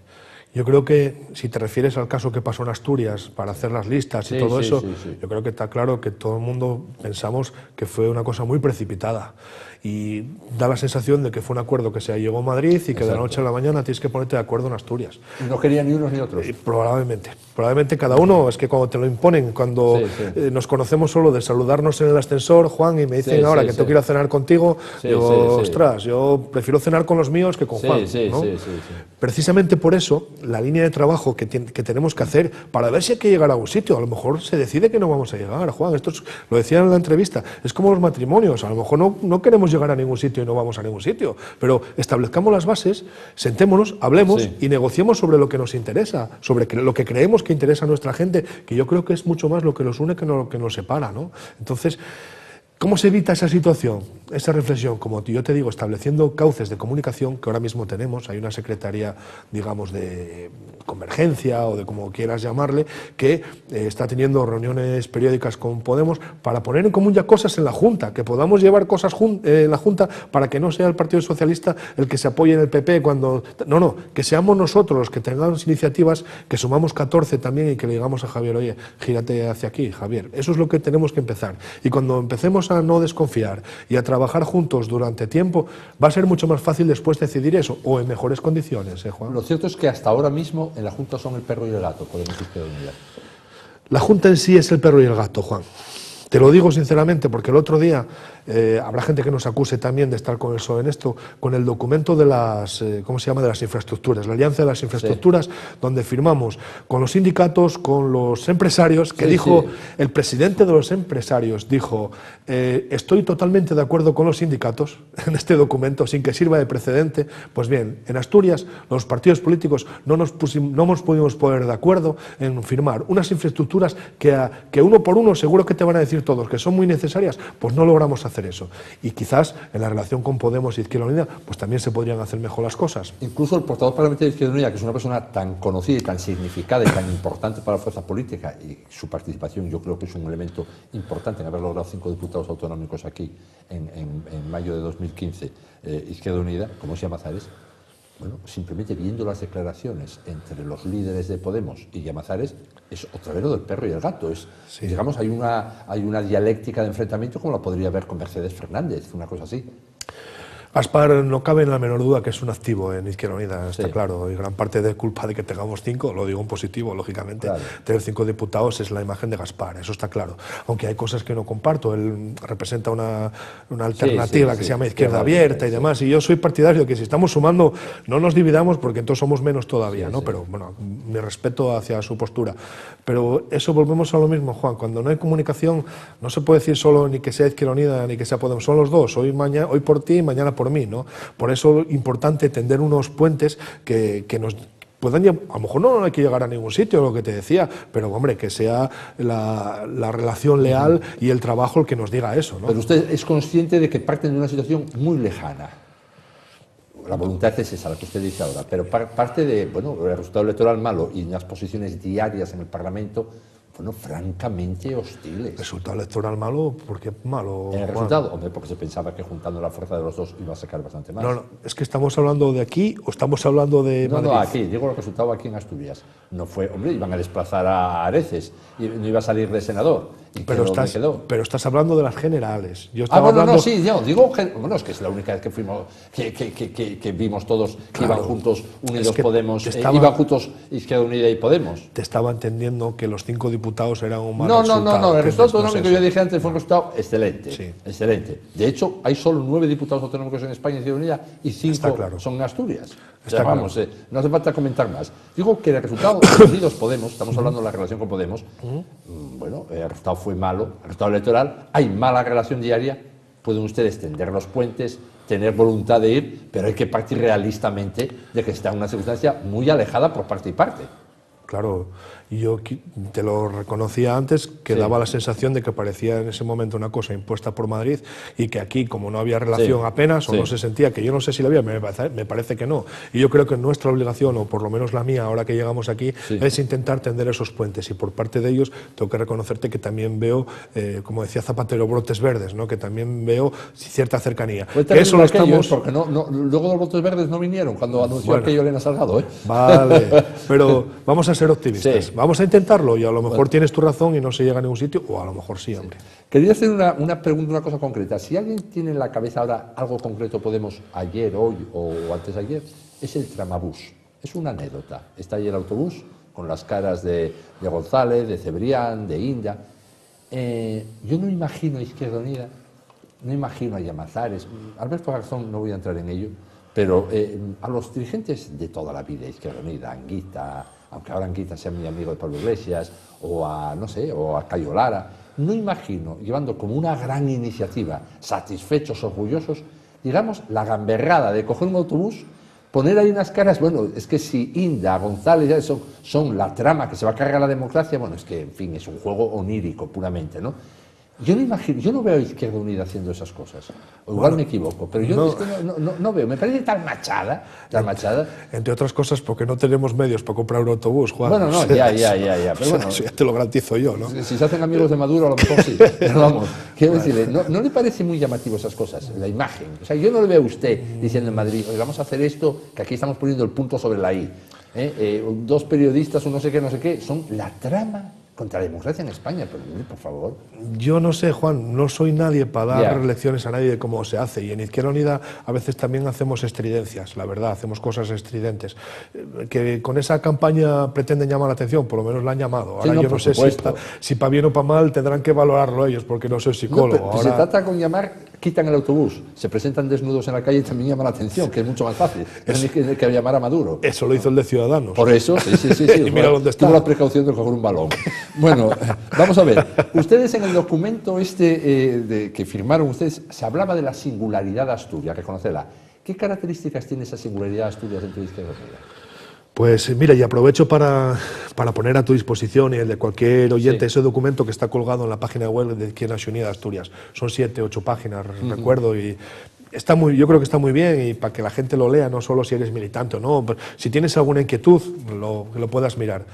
Yo creo que, si te refieres al caso que pasó en Asturias para hacer las listas y todo eso, yo creo que está claro que todo el mundo pensamos que fue una cosa muy precipitada. Y da la sensación de que fue un acuerdo que se llegó a Madrid y que de la noche a la mañana tienes que ponerte de acuerdo en Asturias. No querían ni unos ni otros. Probablemente cada uno, es que cuando te lo imponen, cuando nos conocemos solo de saludarnos en el ascensor, Juan, y me dicen ahora que tengo que ir a cenar contigo, ostras, yo prefiero cenar con los míos que con Juan, ¿no? Precisamente por eso, la línea de trabajo que tenemos que hacer para ver si hay que llegar a un sitio, a lo mejor se decide que no vamos a llegar, Juan, lo decían en la entrevista, es como los matrimonios, a lo mejor no queremos llegar a ningún sitio y no vamos a ningún sitio, pero establezcamos las bases, sentémonos, hablemos y negociemos sobre lo que nos interesa, sobre lo que creemos que interesa a nuestra gente, que yo creo que es mucho más lo que nos une que lo que nos separa, ¿no? Entonces, ¿Cómo se evita esa situación, esa reflexión? Como yo te digo, estableciendo cauces de comunicación que ahora mismo tenemos. Hay una secretaría, digamos, de convergencia o de como quieras llamarle, que está teniendo reuniones periódicas con Podemos para poner en común ya cosas en la Junta, que podamos llevar cosas en la Junta para que no sea el Partido Socialista el que se apoye en el PP cuando... No, que seamos nosotros los que tengamos iniciativas, que sumamos 14 también y que le digamos a Javier, oye, gírate hacia aquí, Javier. Eso es lo que tenemos que empezar. Y cuando empecemos a no desconfiar y a trabajar juntos durante tiempo, va a ser mucho más fácil después decidir eso, o en mejores condiciones, Juan. Lo cierto es que hasta ahora mismo en la Junta son el perro y el gato, Podemos y Izquierda Unida. La Junta en sí es el perro y el gato, Juan. Te lo digo sinceramente, porque el otro día habrá gente que nos acuse también de estar con el PSOE en esto, con el documento de las, ¿cómo se llama?, de las infraestructuras, la Alianza de las Infraestructuras, sí, donde firmamos con los sindicatos, con los empresarios, que sí, dijo, sí, el presidente de los empresarios dijo, estoy totalmente de acuerdo con los sindicatos en este documento, sin que sirva de precedente. Pues bien, en Asturias los partidos políticos no nos pudimos poner de acuerdo en firmar unas infraestructuras que uno por uno seguro que te van a decir todos que son muy necesarias, pues no logramos hacer eso. Y quizás en la relación con Podemos y Izquierda Unida, pues también se podrían hacer mejor las cosas. Incluso el portavoz parlamentario de Izquierda Unida, que es una persona tan conocida y tan significada y tan importante para la fuerza política, y su participación yo creo que es un elemento importante en haber logrado 5 diputados autonómicos aquí en mayo de 2015, Izquierda Unida, como se llama Llamazares, bueno, simplemente viendo las declaraciones entre los líderes de Podemos y Llamazares, es otra vez lo del perro y el gato. Sí. Digamos, hay una dialéctica de enfrentamiento como la podría haber con Mercedes Fernández, una cosa así. Gaspar, no cabe en la menor duda que es un activo en Izquierda Unida, está claro, y gran parte de culpa de que tengamos 5, lo digo en positivo, lógicamente, claro, tener 5 diputados es la imagen de Gaspar, eso está claro, aunque hay cosas que no comparto, él representa una alternativa que se llama Izquierda Abierta y demás, y yo soy partidario de que si estamos sumando no nos dividamos porque entonces somos menos todavía, ¿no? Pero bueno, mi respeto hacia su postura, pero eso volvemos a lo mismo, Juan, cuando no hay comunicación no se puede decir solo ni que sea Izquierda Unida ni que sea Podemos, son los dos, hoy por ti, mañana por mí, ¿no? Por eso es importante tender unos puentes que nos puedan llevar, a lo mejor no hay que llegar a ningún sitio, lo que te decía, pero hombre, que sea la relación leal y el trabajo el que nos diga eso, ¿no? Pero usted es consciente de que parten de una situación muy lejana. La voluntad es esa, la que usted dice ahora, pero parte de, bueno, el resultado electoral malo y unas posiciones diarias en el Parlamento, bueno, francamente hostiles. ¿Resultado electoral malo? ¿Por qué malo? ¿En el resultado? Hombre, porque se pensaba que juntando la fuerza de los dos iba a sacar bastante más. No, es que estamos hablando de aquí o estamos hablando de Madrid. No, aquí, digo el resultado aquí en Asturias. No fue, hombre, iban a desplazar a Areces y no iba a salir de senador. Pero estás hablando de las generales. Yo estaba hablando... no, sí, yo digo, bueno, es que es la única vez que fuimos, que vimos todos que iban juntos Unidos Podemos, iban juntos Izquierda Unida y Podemos. Te estaba entendiendo que los 5 diputados eran un mal resultado. No, el resultado autonómico que yo dije antes fue un resultado excelente, sí, excelente. De hecho, hay solo 9 diputados autonómicos en España y Izquierda Unida y 5 son en Asturias. O sea, vamos, no hace falta comentar más. Digo que el resultado de Unidos Podemos, estamos hablando de la relación con Podemos, bueno, el resultado fue malo, el resultado electoral, hay mala relación diaria, pueden ustedes tender los puentes, tener voluntad de ir, pero hay que partir realistamente de que está en una circunstancia muy alejada por parte y parte. Claro, yo te lo reconocía antes, que daba la sensación de que parecía en ese momento una cosa impuesta por Madrid y que aquí, como no había relación apenas, o no se sentía, que yo no sé si la había, me parece que no. Y yo creo que nuestra obligación, o por lo menos la mía, ahora que llegamos aquí, es intentar tender esos puentes. Y por parte de ellos, tengo que reconocerte que también veo, como decía Zapatero, brotes verdes, ¿no? Que también veo cierta cercanía. Que eso lo estamos... Porque luego los brotes verdes no vinieron cuando anunció aquello Elena Salgado, ¿eh? Vale, pero vamos a ser optimistas. Vamos a intentarlo y a lo mejor tienes tu razón y no se llega a ningún sitio, o a lo mejor sí, hombre. Quería hacer una pregunta, una cosa concreta. Si alguien tiene en la cabeza ahora algo concreto, Podemos, ayer, hoy o antes de ayer, es el tramabús. Es una anécdota. Está ahí el autobús con las caras de González, de Cebrián, de Inda. Yo no imagino a Izquierda Unida, no imagino a Llamazares. Alberto Garzón, no voy a entrar en ello, pero a los dirigentes de toda la vida, Izquierda Unida, Anguita, aunque ahora Anguita sea muy amigo de Pablo Iglesias, o a, no sé, o a Cayo Lara, no imagino llevando como una gran iniciativa, satisfechos, orgullosos, digamos, la gamberrada de coger un autobús, poner ahí unas caras, bueno, es que si Inda, González, son la trama que se va a cargar la democracia, bueno, es que, en fin, es un juego onírico puramente, ¿no? Yo no imagino, yo no veo a Izquierda Unida haciendo esas cosas. O igual me equivoco, pero yo no, es que no veo. Me parece tan machada. Entre otras cosas, porque no tenemos medios para comprar un autobús, Juan. Bueno, no, ya. Pero bueno, eso ya te lo garantizo yo, ¿no? Si se hacen amigos de Maduro, a lo mejor sí. Pero vamos, quiero decirle, ¿no le parece muy llamativo esas cosas? La imagen. O sea, yo no le veo a usted diciendo en Madrid, oye, vamos a hacer esto, que aquí estamos poniendo el punto sobre la I. Dos periodistas, un no sé qué, son la trama contra la democracia en España, pero por favor. Yo no sé, Juan, no soy nadie para dar lecciones a nadie de cómo se hace. Y en Izquierda Unida a veces también hacemos estridencias, la verdad, hacemos cosas estridentes. Que con esa campaña pretenden llamar la atención, por lo menos la han llamado. Ahora yo no sé si para bien o para mal tendrán que valorarlo ellos, porque no soy psicólogo. Ahora... Se trata con llamar, quitan el autobús, se presentan desnudos en la calle y también llama la atención, que es mucho más fácil que llamar a Maduro. Eso lo hizo el de Ciudadanos. Por eso, sí. Y mira dónde está. Tuvo la precaución de coger un balón. Bueno, vamos a ver. Ustedes en el documento que firmaron ustedes, se hablaba de la singularidad de Asturias, reconocerla. ¿Qué características tiene esa singularidad de Asturias dentro de Izquierda Unida? Pues mira, y aprovecho para poner a tu disposición y el de cualquier oyente ese documento que está colgado en la página web de Izquierda Unida de Asturias. Son 7, 8 páginas, recuerdo, y yo creo que está muy bien, y para que la gente lo lea, no solo si eres militante o no, pero si tienes alguna inquietud, que lo puedas mirar.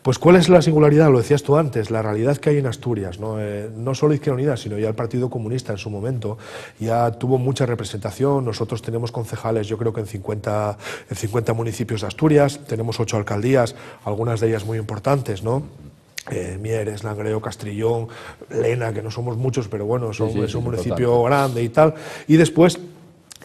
Pues ¿cuál es la singularidad? Lo decías tú antes, la realidad que hay en Asturias, no solo Izquierda Unida, sino ya el Partido Comunista en su momento ya tuvo mucha representación. Nosotros tenemos concejales, yo creo que en 50 municipios de Asturias, tenemos 8 alcaldías, algunas de ellas muy importantes, ¿no? Mieres, Langreo, Castrillón, Lena, que no somos muchos, pero bueno, es un municipio grande y tal. Y después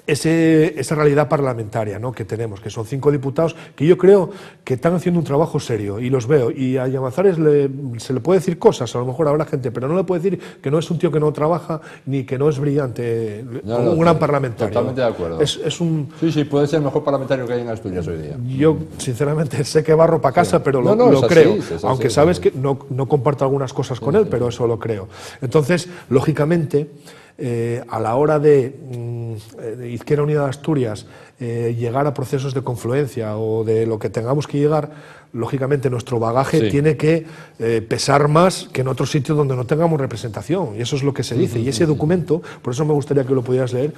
esa realidad parlamentaria, ¿no?, que tenemos, que son 5 diputados, que yo creo que están haciendo un trabajo serio, y los veo. Y a Llamazares se le puede decir cosas, a lo mejor habrá gente, pero no le puede decir que no es un tío que no trabaja, ni que no es brillante, un gran parlamentario. Totalmente de acuerdo. Sí, puede ser el mejor parlamentario que hay en Asturias hoy día. Yo, sinceramente, sé que barro para casa, pero lo creo. Aunque sabes que no comparto algunas cosas con él, pero eso lo creo. Entonces, lógicamente, a la hora de Izquierda Unida de Asturias llegar a procesos de confluencia o de lo que tengamos que llegar, lógicamente nuestro bagaje tiene que pesar más que en otros sitios donde no tengamos representación, y eso es lo que se dice. Y ese documento, por eso me gustaría que lo pudieras leer,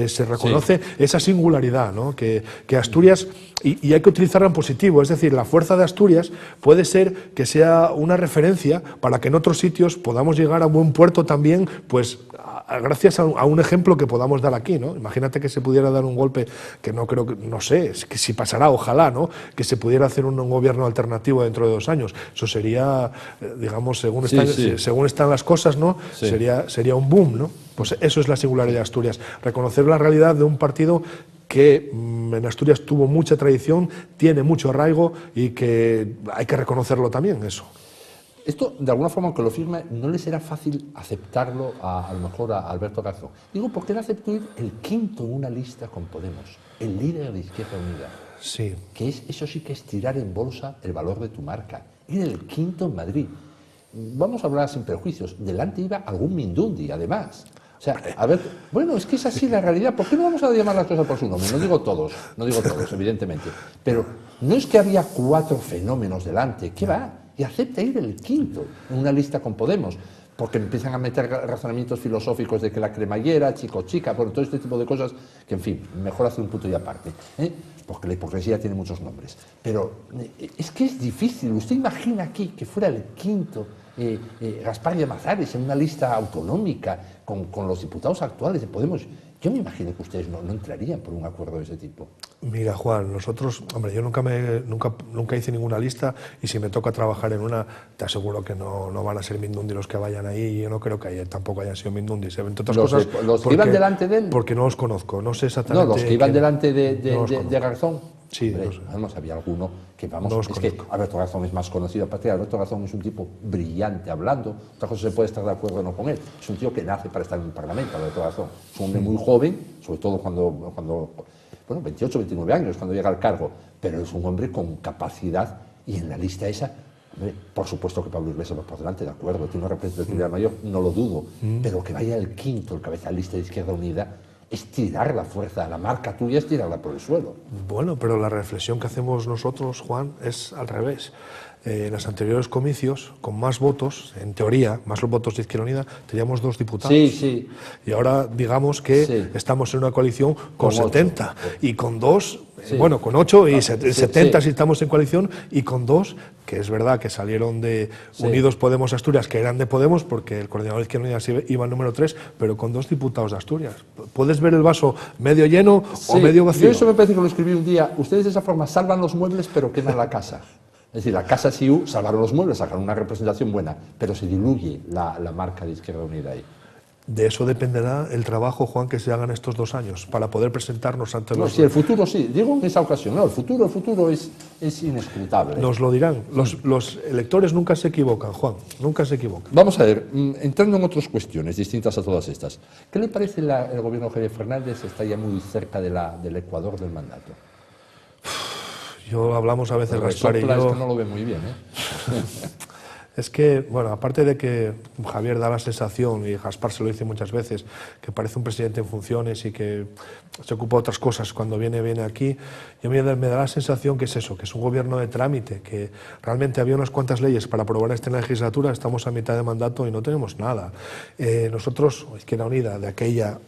se reconoce esa singularidad, ¿no?, que Asturias, y hay que utilizarla en positivo, es decir, la fuerza de Asturias puede ser que sea una referencia para que en otros sitios podamos llegar a buen puerto también, pues gracias a un ejemplo que podamos dar aquí, ¿no? Imagínate que se pudiera dar un golpe, que no creo, no sé, que si pasará, ojalá, ¿no?, que se pudiera hacer un gobierno alternativo dentro de 2 años. Eso sería, digamos, según están las cosas, ¿no?, sería un boom, ¿no? Pues eso es la singularidad de Asturias, reconocer la realidad de un partido que en Asturias tuvo mucha tradición, tiene mucho arraigo, y que hay que reconocerlo también, eso. Esto, de alguna forma, aunque lo firme, no le será fácil aceptarlo a lo mejor a Alberto Garzón. Digo, porque él aceptó ir el 5º en una lista con Podemos, el líder de Izquierda Unida. Sí. Que eso sí que es tirar en bolsa el valor de tu marca. Ir el 5º en Madrid. Vamos a hablar sin prejuicios. Delante iba algún Mindundi, además. O sea, a ver, bueno, es que es así la realidad. ¿Por qué no vamos a llamar las cosas por su nombre? No digo todos, evidentemente. Pero no es que había 4 fenómenos delante. ¿Qué va? Y acepta ir el 5º en una lista con Podemos, porque empiezan a meter razonamientos filosóficos de que la cremallera, chico-chica, bueno, todo este tipo de cosas que, en fin, mejor hacer un punto y aparte, porque la hipocresía tiene muchos nombres. Pero es que es difícil. Usted imagina aquí que fuera el 5º Gaspar Llamazares en una lista autonómica con los diputados actuales de Podemos. Yo me imagino que ustedes no entrarían por un acuerdo de ese tipo. Mira, Juan, nosotros, hombre, yo nunca hice ninguna lista, y si me toca trabajar en una, te aseguro que no van a ser Mindundi los que vayan ahí, y yo no creo que tampoco hayan sido Mindundis. Entre otras cosas, los que iban delante de él. Porque no los conozco, no sé exactamente. No, los que iban delante de Garzón. Sí, además había alguno que, vamos, no es que Alberto Garzón es más conocido. Aparte, Alberto Garzón es un tipo brillante hablando. Otra cosa, se puede estar de acuerdo o no con él. Es un tío que nace para estar en el Parlamento, Alberto Garzón. Es un hombre muy joven, sobre todo cuando 28, 29 años, cuando llega al cargo, pero es un hombre con capacidad, y en la lista esa, hombre, por supuesto que Pablo Iglesias va por delante, de acuerdo, tiene una representatividad mayor, no lo dudo, pero que vaya el 5º, el cabeza de lista de Izquierda Unida, es tirar la fuerza, la marca tuya es tirarla por el suelo. Bueno, pero la reflexión que hacemos nosotros, Juan, es al revés. En los anteriores comicios, con más votos, en teoría, más los votos de Izquierda Unida, teníamos 2 diputados. Sí, sí. Y ahora digamos que estamos en una coalición con 70 y con 2, bueno, con 8 y 70 si estamos en coalición, y con 2, que es verdad que salieron de Unidos Podemos Asturias, que eran de Podemos, porque el coordinador de Izquierda Unida iba al número 3, pero con 2 diputados de Asturias. ¿Puedes ver el vaso medio lleno o medio vacío? Yo eso me parece que lo escribí un día. Ustedes de esa forma salvan los muebles, pero queman la casa. Es decir, la Casa SIU salvaron los muebles, sacaron una representación buena, pero se diluye la marca de Izquierda Unida ahí. De eso dependerá el trabajo, Juan, que se hagan estos 2 años, para poder presentarnos ante los... Sí, el futuro sí, digo en esa ocasión, no, el futuro es inescrutable. Nos lo dirán, los electores nunca se equivocan, Juan, nunca se equivocan. Vamos a ver, entrando en otras cuestiones distintas a todas estas, ¿qué le parece el gobierno de Javier Fernández? Está ya muy cerca del ecuador del mandato. Yo hablamos a veces, Gaspar y yo... Es que no lo ve muy bien, ¿eh? Es que, bueno, aparte de que Javier da la sensación, y Gaspar se lo dice muchas veces, que parece un presidente en funciones y que se ocupa de otras cosas cuando viene aquí, yo me da la sensación que es eso, que es un gobierno de trámite, que realmente había unas cuantas leyes para aprobar esta legislatura, estamos a mitad de mandato y no tenemos nada. Nosotros, Izquierda Unida, de aquella...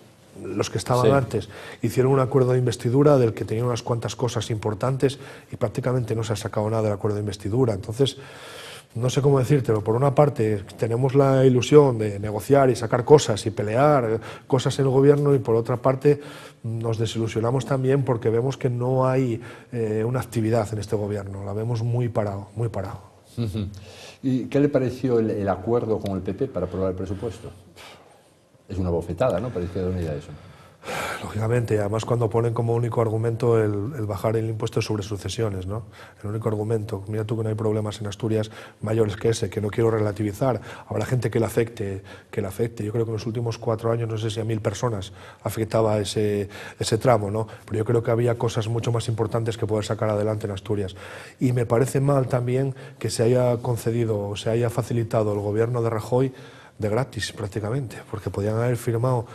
Los que estaban antes hicieron un acuerdo de investidura del que tenían unas cuantas cosas importantes y prácticamente no se ha sacado nada del acuerdo de investidura. Entonces, no sé cómo decírtelo. Por una parte, tenemos la ilusión de negociar y sacar cosas y pelear cosas en el gobierno, y por otra parte, nos desilusionamos también porque vemos que no hay una actividad en este gobierno. La vemos muy parado, muy parado. ¿Y qué le pareció el acuerdo con el PP para aprobar el presupuesto? Es una bofetada, ¿no? Para Izquierda Unida eso. Lógicamente, además cuando ponen como único argumento el bajar el impuesto sobre sucesiones, ¿no? El único argumento. Mira tú que no hay problemas en Asturias mayores que ese, que no quiero relativizar. Habrá gente que le afecte. Yo creo que en los últimos 4 años, no sé si a 1000 personas afectaba ese tramo, ¿no? Pero yo creo que había cosas mucho más importantes que poder sacar adelante en Asturias. Y me parece mal también que se haya concedido o se haya facilitado el gobierno de Rajoy de gratis prácticamente, porque podían haber firmado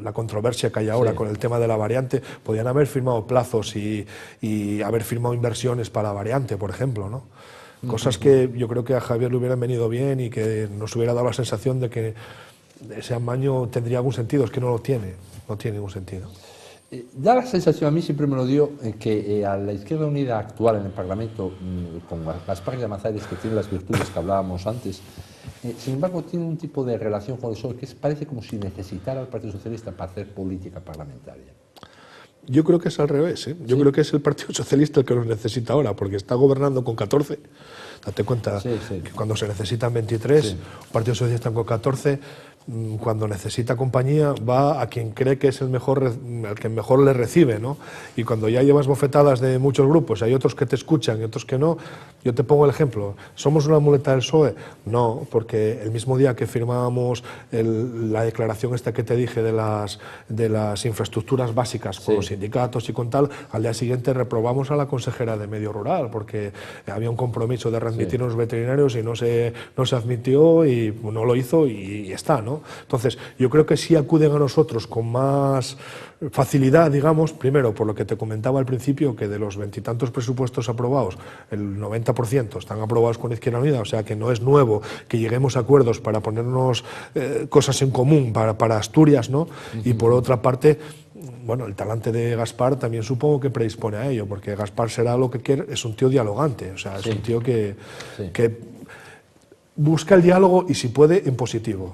la controversia que hay ahora con el tema de la variante, podían haber firmado plazos y haber firmado inversiones para la variante, por ejemplo, ¿no? Cosas que yo creo que a Javier le hubieran venido bien y que nos hubiera dado la sensación de que ese amaño tendría algún sentido. Es que no lo tiene, no tiene ningún sentido. Da la sensación, a mí siempre me lo dio, que a la Izquierda Unida actual en el Parlamento, con Gaspar Llamazares, que tiene las virtudes que hablábamos antes, sin embargo tiene un tipo de relación con el PSOE que parece como si necesitara al Partido Socialista para hacer política parlamentaria. Yo creo que es al revés, ¿eh? Yo creo que es el Partido Socialista el que los necesita ahora, porque está gobernando con 14. Date cuenta que cuando se necesitan 23, el Partido Socialista con 14, cuando necesita compañía va a quien cree que es el que mejor le recibe, ¿no? Y cuando ya llevas bofetadas de muchos grupos, hay otros que te escuchan y otros que no. Yo te pongo el ejemplo. ¿Somos una muleta del PSOE? No, porque el mismo día que firmábamos la declaración esta que te dije de las infraestructuras básicas con los sindicatos y con tal, al día siguiente reprobamos a la consejera de Medio Rural porque había un compromiso de readmitir a los veterinarios y no se admitió y no lo hizo y está, ¿no? Entonces, yo creo que sí acuden a nosotros con más facilidad, digamos, primero por lo que te comentaba al principio, que de los 20 y tantos presupuestos aprobados, el 90% están aprobados con Izquierda Unida, o sea que no es nuevo que lleguemos a acuerdos para ponernos cosas en común para Asturias, ¿no? Y por otra parte, bueno, el talante de Gaspar también supongo que predispone a ello, porque Gaspar será lo que quiere, es un tío dialogante, o sea, es un tío que busca el diálogo y si puede, en positivo.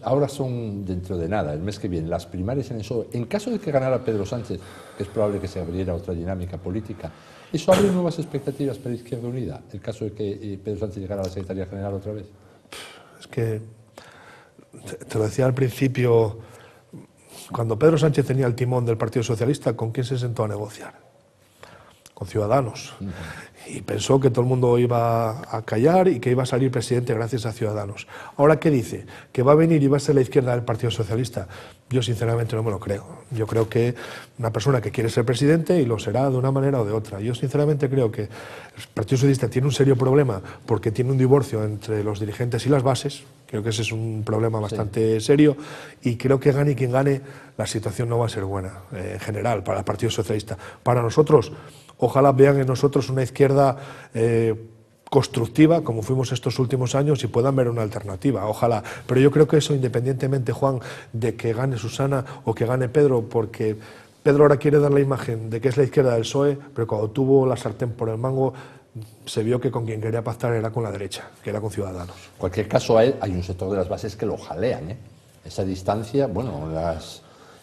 Ahora son dentro de nada, el mes que viene, las primarias en el PSOE. En caso de que ganara Pedro Sánchez, que es probable que se abriera otra dinámica política, ¿eso abre nuevas expectativas para Izquierda Unida? ¿El caso de que Pedro Sánchez llegara a la Secretaría General otra vez? Es que, te lo decía al principio, cuando Pedro Sánchez tenía el timón del Partido Socialista, ¿con quién se sentó a negociar? Con Ciudadanos. y pensó que todo el mundo iba a callar y que iba a salir presidente gracias a Ciudadanos. Ahora, ¿qué dice? ¿Que va a venir y va a ser la izquierda del Partido Socialista? Yo sinceramente no me lo creo. Yo creo que una persona que quiere ser presidente y lo será de una manera o de otra. Yo sinceramente creo que el Partido Socialista tiene un serio problema porque tiene un divorcio entre los dirigentes y las bases. Creo que ese es un problema bastante serio y creo que gane quien gane, la situación no va a ser buena en general para el Partido Socialista. Para nosotros, ojalá vean en nosotros una izquierda constructiva, como fuimos estos últimos años, y puedan ver una alternativa, ojalá. Pero yo creo que eso, independientemente, Juan, de que gane Susana o que gane Pedro, porque Pedro ahora quiere dar la imagen de que es la izquierda del PSOE, pero cuando tuvo la sartén por el mango, se vio que con quien quería pactar era con la derecha, que era con Ciudadanos. En cualquier caso, hay un sector de las bases que lo jalean, ¿eh? Esa distancia, bueno,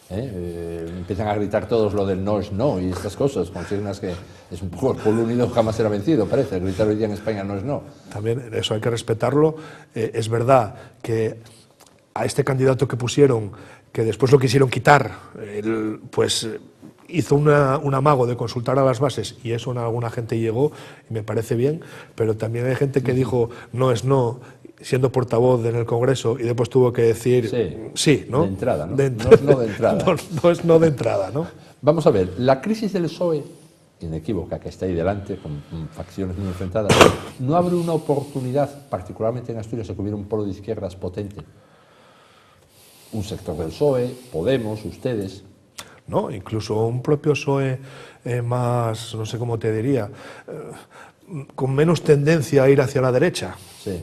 empiezan a gritar todos lo del no es no y estas cosas, consignas que es un poco el pueblo unido jamás será vencido, parece. Gritar hoy día en España no es no. También eso hay que respetarlo. Es verdad que a este candidato que pusieron, que después lo quisieron quitar, pues hizo un amago de consultar a las bases y eso en alguna gente llegó y me parece bien, pero también hay gente que dijo no es no, siendo portavoz en el Congreso y después tuvo que decir sí, ¿no? De entrada, ¿no? No es no de entrada. No es no de entrada, ¿no? Vamos a ver, la crisis del PSOE, inequívoca, que está ahí delante, con facciones muy enfrentadas, ¿no abre una oportunidad, particularmente en Asturias, de que hubiera un polo de izquierdas potente? Un sector del PSOE, Podemos, ustedes... No, incluso un propio PSOE más, no sé cómo te diría, con menos tendencia a ir hacia la derecha,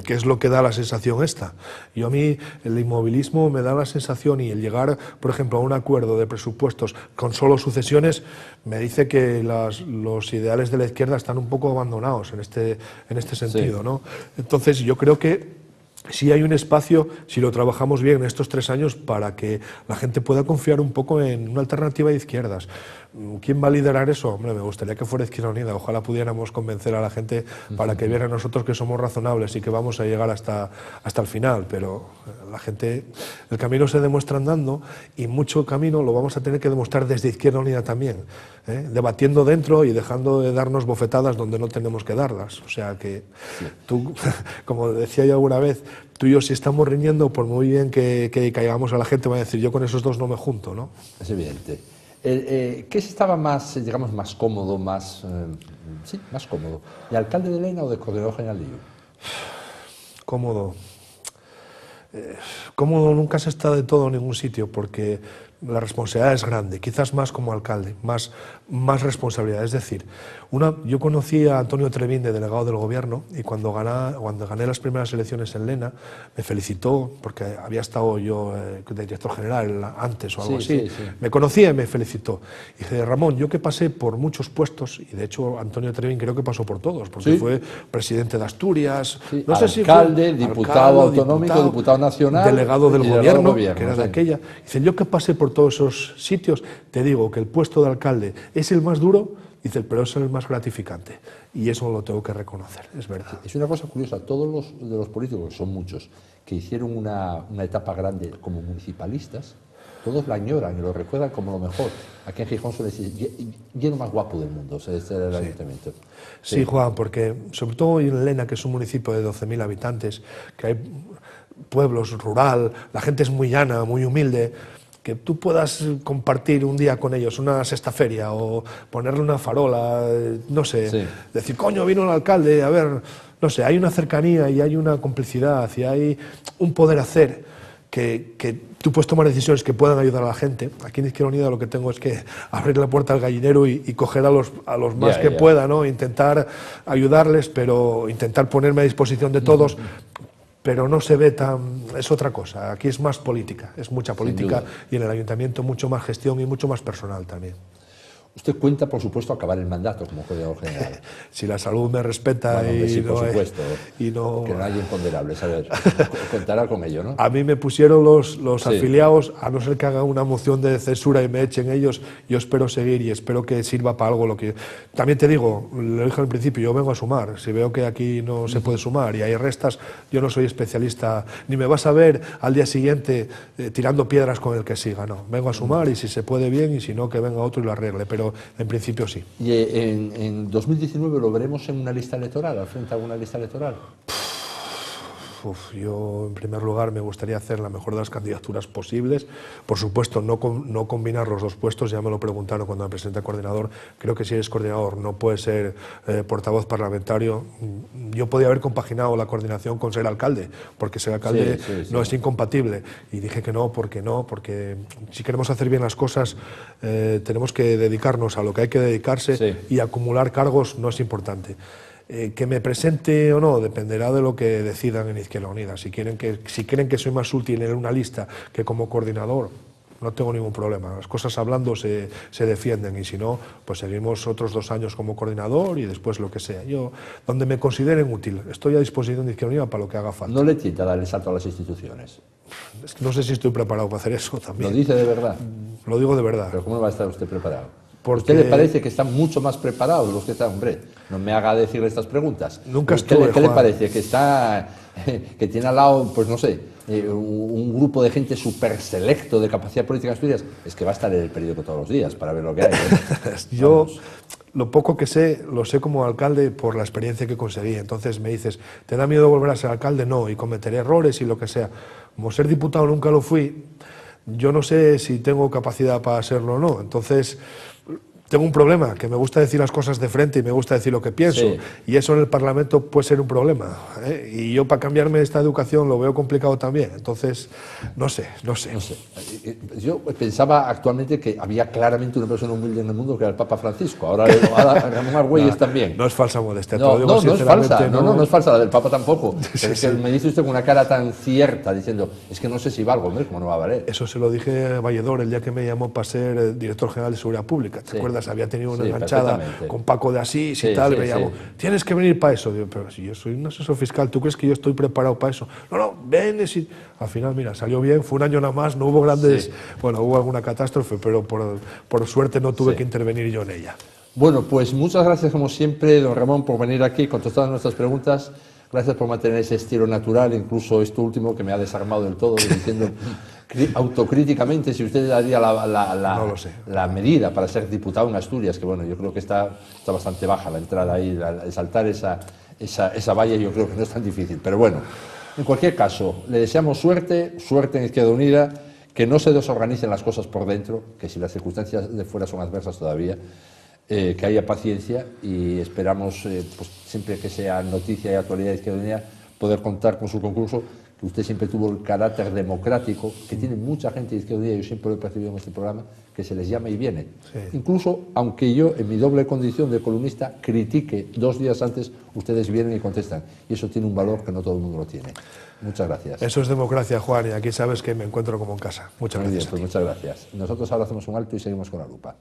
que es lo que da la sensación esta. Yo a mí el inmovilismo me da la sensación y el llegar, por ejemplo, a un acuerdo de presupuestos con solo sucesiones me dice que los ideales de la izquierda están un poco abandonados en este sentido, ¿no? Entonces yo creo que sí hay un espacio, si lo trabajamos bien en estos 3 años, para que la gente pueda confiar un poco en una alternativa de izquierdas. ¿Quién va a liderar eso? Hombre, me gustaría que fuera Izquierda Unida. Ojalá pudiéramos convencer a la gente para que viera a nosotros que somos razonables y que vamos a llegar hasta el final. Pero la gente, el camino se demuestra andando y mucho camino lo vamos a tener que demostrar desde Izquierda Unida también, debatiendo dentro y dejando de darnos bofetadas donde no tenemos que darlas. O sea que tú, como decía yo alguna vez, tú y yo si estamos riñendo, por muy bien que caigamos a la gente, va a decir yo con esos dos no me junto, ¿no? Es evidente. ¿Qué estaba más, digamos, más cómodo, más cómodo? ¿De alcalde de Lena o de coordinador general de IU? Cómodo. Cómodo nunca se está de todo en ningún sitio porque la responsabilidad es grande, quizás más como alcalde, más responsabilidad. Es decir, yo conocí a Antonio Trevín de delegado del gobierno y cuando gané las primeras elecciones en Lena me felicitó porque había estado yo de director general antes o algo así. Me conocía y me felicitó. Y dije, Ramón, yo que pasé por muchos puestos y de hecho Antonio Trevín creo que pasó por todos porque fue presidente de Asturias, no sé si alcalde, diputado autonómico, diputado nacional, delegado del gobierno, que era de aquella. Dice, yo que pasé por todos esos sitios, te digo que el puesto de alcalde es el más duro, dice, pero es el más gratificante. Y eso lo tengo que reconocer, es verdad. Es una cosa curiosa, todos los políticos, que son muchos, que hicieron una etapa grande como municipalistas, todos la añoran y lo recuerdan como lo mejor. Aquí en Gijón suele decir, lleno más guapo del mundo, ese es el ayuntamiento. Sí, Juan, porque sobre todo en Lena, que es un municipio de 12.000 habitantes, que hay pueblos rural, la gente es muy llana, muy humilde, que tú puedas compartir un día con ellos una sextaferia o ponerle una farola, no sé, decir, coño, vino el alcalde, a ver, no sé, hay una cercanía y hay una complicidad y hay un poder hacer que tú puedes tomar decisiones que puedan ayudar a la gente. Aquí en Izquierda Unida lo que tengo es que abrir la puerta al gallinero y coger a los más que pueda, ¿no? Intentar ayudarles, pero intentar ponerme a disposición de todos. Pero no se ve tan... es otra cosa, aquí es más política, es mucha política y en el ayuntamiento mucho más gestión y mucho más personal también. Usted cuenta, por supuesto, acabar el mandato como coordinador general. Si la salud me respeta por supuesto, que no hay imponderables, a ver, contará con ello, ¿no? A mí me pusieron los afiliados, a no ser que haga una moción de censura y me echen ellos, yo espero seguir y espero que sirva para algo lo que... También te digo, lo dije al principio, yo vengo a sumar, si veo que aquí no se puede sumar y hay restas, yo no soy especialista, ni me vas a ver al día siguiente tirando piedras con el que siga, no, vengo a sumar y si se puede bien y si no que venga otro y lo arregle, pero pero en principio sí. ¿Y en 2019 lo veremos en una lista electoral, al frente a alguna lista electoral? Yo, en primer lugar, me gustaría hacer la mejor de las candidaturas posibles. Por supuesto, no combinar los dos puestos, ya me lo preguntaron cuando me presenté a coordinador. Creo que si eres coordinador no puedes ser portavoz parlamentario. Yo podía haber compaginado la coordinación con ser alcalde, porque ser alcalde no es incompatible. Y dije que no, porque si queremos hacer bien las cosas, tenemos que dedicarnos a lo que hay que dedicarse y acumular cargos no es importante. Que me presente o no dependerá de lo que decidan en Izquierda Unida. Si creen que soy más útil en una lista que como coordinador, no tengo ningún problema. Las cosas hablando se defienden, y si no, pues seguimos otros 2 años como coordinador y después lo que sea. Yo, donde me consideren útil, estoy a disposición de Izquierda Unida para lo que haga falta. ¿No le tienta dar el salto a las instituciones? Es que no sé si estoy preparado para hacer eso también. ¿Lo dice de verdad? Lo digo de verdad. ¿Pero cómo va a estar usted preparado? Porque... ¿A usted le parece que están mucho más preparados los que están? Hombre, no me haga decirle estas preguntas. Nunca estuve, ¿Qué le parece? Que tiene al lado, pues no sé, un grupo de gente súper selecto de capacidad política en Asturias. Es que va a estar en el periódico todos los días para ver lo que hay. Yo, lo poco que sé, lo sé como alcalde por la experiencia que conseguí. Entonces me dices, ¿te da miedo volver a ser alcalde? No, y cometeré errores y lo que sea. Como ser diputado nunca lo fui, yo no sé si tengo capacidad para serlo o no. Entonces... tengo un problema, que me gusta decir las cosas de frente y me gusta decir lo que pienso, y eso en el Parlamento puede ser un problema, ¿eh? Y yo para cambiarme esta educación lo veo complicado también, entonces no sé. Yo pensaba actualmente que había claramente una persona humilde en el mundo que era el Papa Francisco, ahora Ramón Argüelles también. No es falsa modestia, no es falsa, no es falsa, la del Papa tampoco, pero es que me dice usted con una cara tan cierta diciendo, es que no sé si valgo, hombre, ¿cómo no va a valer? Eso se lo dije a Valledor el día que me llamó para ser director general de Seguridad Pública, ¿te acuerdas? Había tenido una enganchada con Paco de Asís y tal, y me llamó, tienes que venir para eso. Digo, pero si yo soy un asesor fiscal, ¿tú crees que yo estoy preparado para eso? No, ven. Al final, mira, salió bien, fue un año nada más, no hubo grandes, bueno, hubo alguna catástrofe, pero por suerte no tuve que intervenir yo en ella. Bueno, pues muchas gracias como siempre, don Ramón, por venir aquí, contestar nuestras preguntas. Gracias por mantener ese estilo natural, incluso esto último que me ha desarmado del todo, diciendo autocríticamente si usted daría la medida para ser diputado en Asturias, que bueno, yo creo que está bastante baja la entrada ahí, el saltar esa valla yo creo que no es tan difícil, pero bueno, en cualquier caso, le deseamos suerte en Izquierda Unida, que no se desorganicen las cosas por dentro, que si las circunstancias de fuera son adversas todavía, que haya paciencia y esperamos, pues, siempre que sea noticia y actualidad de Izquierda Unida, poder contar con su concurso, que usted siempre tuvo el carácter democrático, que tiene mucha gente de Izquierda Unida, yo siempre lo he percibido en este programa, que se les llama y viene. Incluso, aunque yo, en mi doble condición de columnista, critique 2 días antes, ustedes vienen y contestan. Y eso tiene un valor que no todo el mundo lo tiene. Muchas gracias. Eso es democracia, Juan, y aquí sabes que me encuentro como en casa. Muchas gracias. Bien, pues muchas gracias. Nosotros ahora hacemos un alto y seguimos con la lupa.